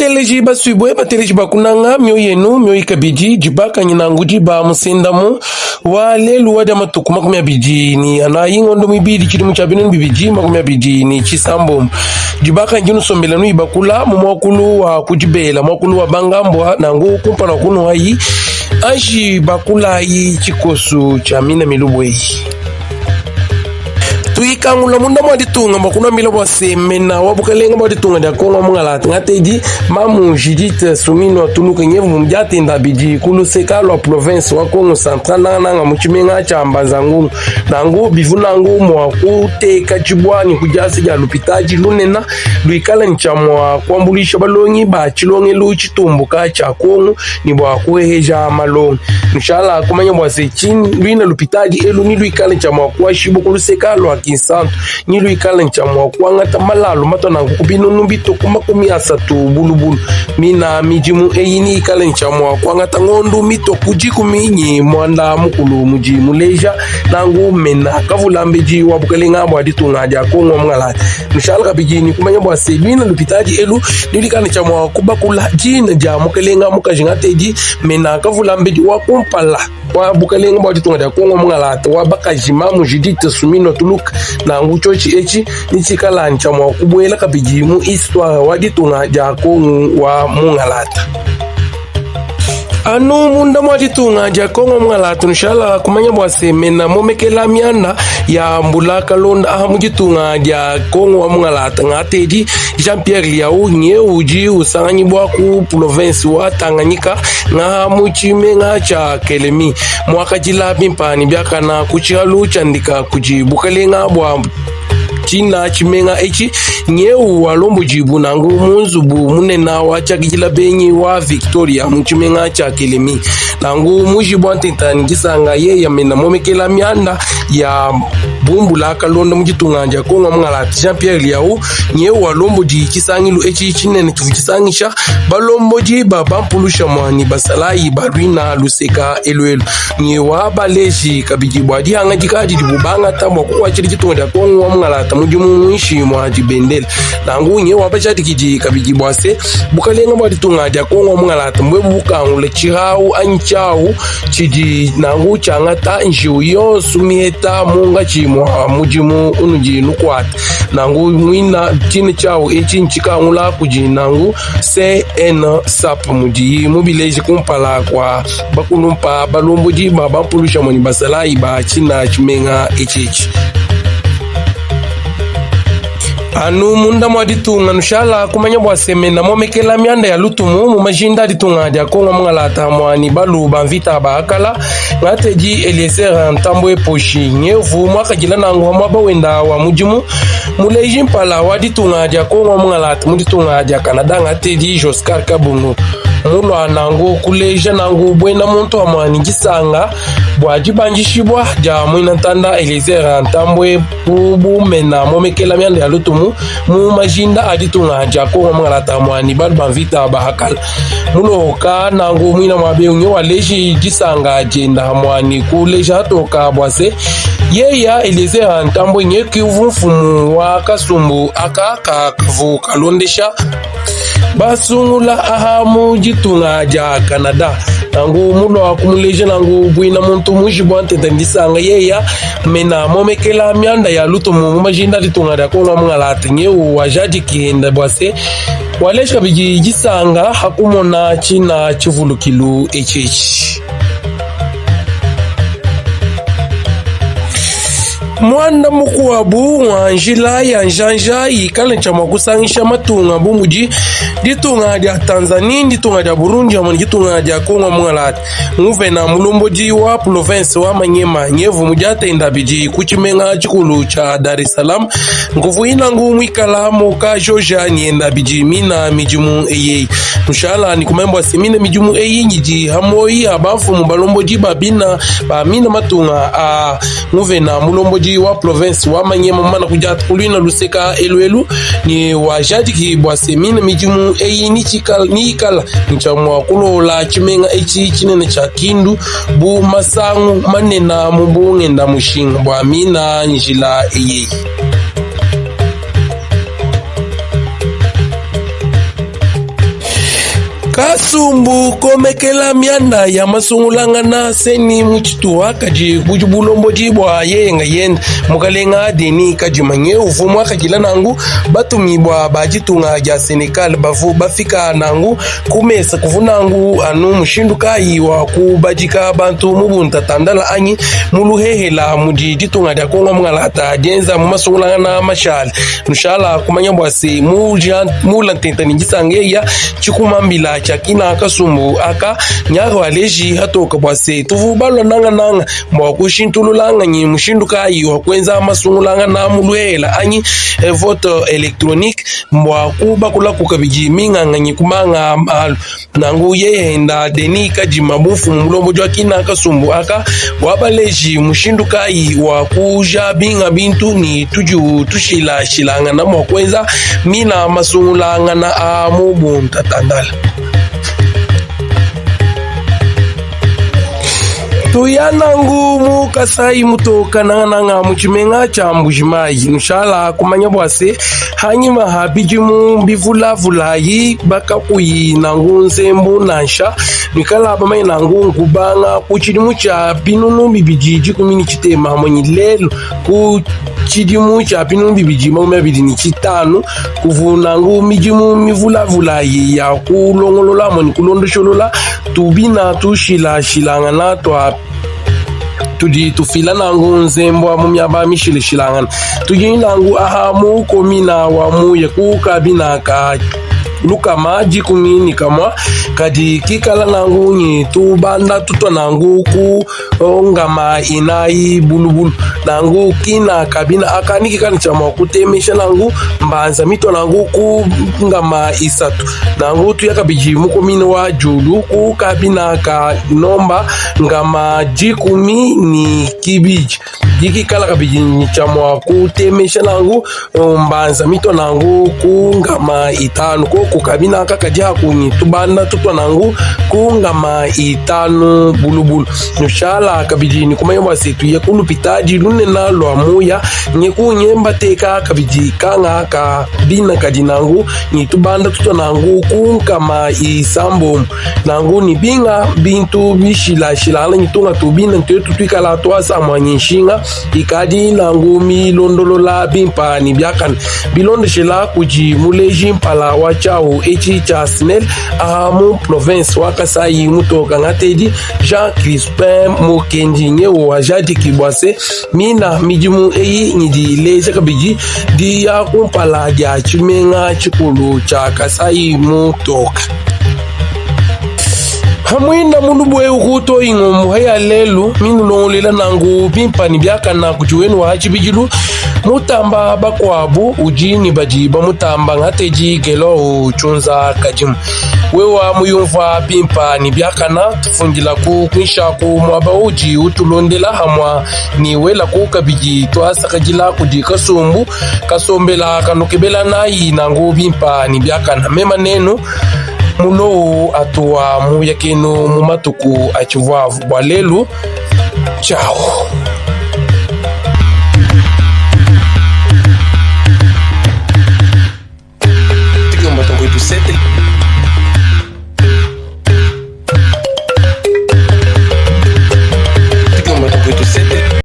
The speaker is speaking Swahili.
bateleji basubwe bateleji bakunanga myo yenu myo ikabiji jibaka nyinangu jiba musendamu wa lelu wada matuku makumi abiji ni anayingondo mibidi chidimu chabinu bibiji makumi abiji ni chisambo jibaka njinu sombelanu ibakula mwakulu wa kujibela mwakulu wa bangambwa nangu kumpana kunu hayi aji bakula yi chikosu cha mina milubwe tuikangula munda mwaditunga makuna milobwa semena wabukalenga mwaditunga dia konga mungalati ngateji mamu jidite sumino tuluka nyevu mjati ndabiji kuluseka lwa province wa Kongo Central nanga muchimenga cha mbazangu nangu bivunangu mwa kuteka chibwani kujasi ja lupitaji lunena luikala nchamwa kwambulisha balongi ba chilonge luchi tumbuka cha Kongo ni bwa kuheja malongi inshallah kumanya bwa sechini luina lupitaji elu ni luikala nchamwa kwa shibu kuluseka lwa kinsanto ni luikala nchamwa kwa ngata malalo matona kubino numbito kumakumi asatu bulubulu mina mijimu eyini ikala nchamwa kwa ngata ngondu mito kujiku minyi mwanda mukulu mujimu leja nangu mena kavulambeji wabukalenga bwa ditunga ja Kongo mngala inshallah kabijini kumanya bwa sebina lupitaji elu nilikana nchamwa kubakula jina ja mukalenga mukajingateji mena kavulambeji wakumpala wabukalenga bwa ditunga ja Kongo mngala wa bakajima mujidite sumino tuluka nangu chochi echi nichikala nchamwa kubwela kabiji mu histoire wa ditunga ja Kongo wa mungalata anu munda mwaditunga ja Kongo mungalata inshallah kumanya bwa semena momekela miana ya mbulaka londa ahamujitunga ja Kongo wa mungalata ngateji Jean-Pierre Liao nye uji usanganyi bwa ku province wa Tanganyika nga muchime nga cha Kelemi mwaka jila pimpani byakana kuchihalu chandika kujibukalenga bwa china chimenga echi nyeu walombo jibu nangu munzubu munena wa chakijila benyi wa Victoria muchimenga cha Kelemi nangu mujibu antentani gisanga ye ya mena momekela mianda ya bumbula kalonda mujitunga ja Kongo mungalati Jean-Pierre Liao nyeu walombo ji kisangilu echi chinene kisangisha balombo ji babampulusha mwani basalayi barwina luseka eluelu nyewa baleji kabijibwa di hanga jikaji dibubanga tamwa kwa chiri kitunga ja Kongo mungalata mujimu mwishi mwa jibendele nangu nyewa bachati kiji kabijibwa se bukalenga mwa ditunga ja Kongo mungalata mbwe bukangule chihau anchau chiji nangu changata njiu yo sumiheta munga chimwa mujimu unuji nukwata nangu mwina chini chao echi nchikangula kuji nangu se ena sap muji mubileji kumpala kwa bakulumpa balomboji babampulusha mwani basalayi ba china chimenga echichi anu munda mwaditunga nushala kumanya bwa semena momekela mianda ya lutumu mu majinda ditunga ja Kongo mungalata mwani balu banvita baakala ngateji Eliezer Ntambwe Poshi nyevu mwaka jila nangu mwaba wenda wa mujimu muleji mpala wa ditunga ja Kongo mungalata muditunga ja Canada ngateji Joscar Kabungu mulwa nangu kuleja nangu bwena muntu wa mwani gisanga bwa jibanjishibwa ja mwina ntanda Eliezer Ntambwe bubu mena momekela mianda ya lutumu mu majinda aditunga ja Kongo mungalata mwani balu banvita bahakala muloka nangu mwina mwabe unye waleji gisanga jenda mwani kuleja toka bwase yeya Eliezer Ntambwe nye kivumfumu wa kasumbu aka kavu kalondesha basungula ahamu jitunga ja Canada nangu mulo akumuleje nangu bwina muntu mujibu antendisanga yeya mena momekela mianda ya lutumu majinda ditunga ja Kongo mungalata nyeu wajaji kienda bwase walesha biji gisanga hakumona china chivulukilu echechi mwanda mukuwabu wanjila ya njanja ikala nchamwa kusangisha matunga bumuji ditunga dia Tanzania ditunga dia Burundi amani ditunga dia Kongo mungalati nguve na mulomboji wa province wa Manyema nyevu mujata indabiji kuchimenga chikulu cha Dar es Salaam nguvu inangu mwikala moka Georgia nyenda biji mina mijumu eye inshallah ni kumemba semina mijumu eye njiji hamoi abafu mubalomboji babina ba mina matunga a nguve na mulomboji wa province wa Manyema mana kujata kulina luseka eluelu ni wajadi ki bwa semina mijumu eyi ni ikala nchamwa kulola chimenga echi chinene cha Kindu bu masangu manena mubunge nda mushinga bwa mina njila eyi Kasumbu komekela mianda ya masungulangana seni muchitua kaji kujibulombo jibwa yenga yenda mukalenga deni kaji manye uvumu akakila nangu batumibwa bajitunga ja Senegal bavu bafika nangu kumesa kuvunangu anu mushindu kai wa kubajika bantu mubunta tandala anyi muluhehela mujitunga ja konga mngalata jenza mumasungulangana mashal nushala kumanya bwase mulantenta ninjisangeya chikumambila chakina Kasumbu aka nyaga waleji hatoka bwase tuvu balwa nanga mwa kushintululanga nyi mushindu kai wa kwenza masungulanga na mulwela anyi vote electronique mwa kuba kula kukabiji minganga nyi kumanga nangu yenda deni kaji mabufu mulombo jwa kina Kasumbu aka wabaleji mushindu kai wa kuja binga bintu ni tuju tushila shilanga na mwa kwenza mina masungulanga na amubu mtatandala. Tuyanangu mukasai mutoka nanga muchimenga cha mbujimai nshala kumanya bwase hanyima habijimu bivula vulayi baka kuyi nangu nzembu nansha nikala bamai nangu nkubanga kuchilimu cha pinunu bibijiji kumini chitema mwenye lelo kuchidimu cha pinunu bibiji maumebidi ni chitanu kuvunangu mijimu mivula vulayi ya kulongolola mweni kulondosholola tubina tushila shilanga na twa tufila nangu nzembwa mumyaba mishile shilangana tuji nangu ahamu komina wa muye kukabina ka luka maji kumini kama kadi kikala nangu nyi tubanda tuto nangu ku ngama inai bulubulu nangu kina kabina akani kikani chama kutemesha nangu mbanza mito nangu ku ngama isatu nangu tuyakabiji mukomini wa julu ku kabina ka nomba ngama jikumi ni kibiji kikala kabiji chama kutemesha nangu mbanza mito nangu ku ngama itanu kukabina kakaja kunyi tubanda tutwa nangu kungama itanu bulubulu nushala kabijini kumayomba setu ya kulupitaji lune na lwa muya nye kunyemba teka kabiji kanga kabina kaji nangu ni tubanda tutwa nangu kungama isambo nangu ni binga bintu bishila shilala nitunga tubina ntuyetu tuikala tuasa mwanyishinga ikadi nangu milondolola bimpa ni biakan bilondo shila kuji muleji mpala wachao echi cha Snell ahamu province wakasai mutoka ngatedi Jean Crispin Mokenji nyewo wa jadi kibwase mina mijimu eyi nidi leja kabiji di ya kumpala ya chimenga chikulu cha kasai mutoka hamwina mulubwe ukuto ingomu haya lelu minu longolela nangu bimpani biaka na kujuwenu wa hachibijilu mutamba bakwabu ujini bajiba mutamba ngateji gelo uchunza kajimu wewa muyumva bimpani biaka na tufungila kukwisha kumwaba uji utulondela hamwa ni wela kukabiji tuasa kajila kudi Kasumbu kasombela kanukebela nayi nangu bimpani biaka na mema nenu mulo atuwa muyakeno mumatuku achivavu bwalelu chao. Tigomba tongo itusete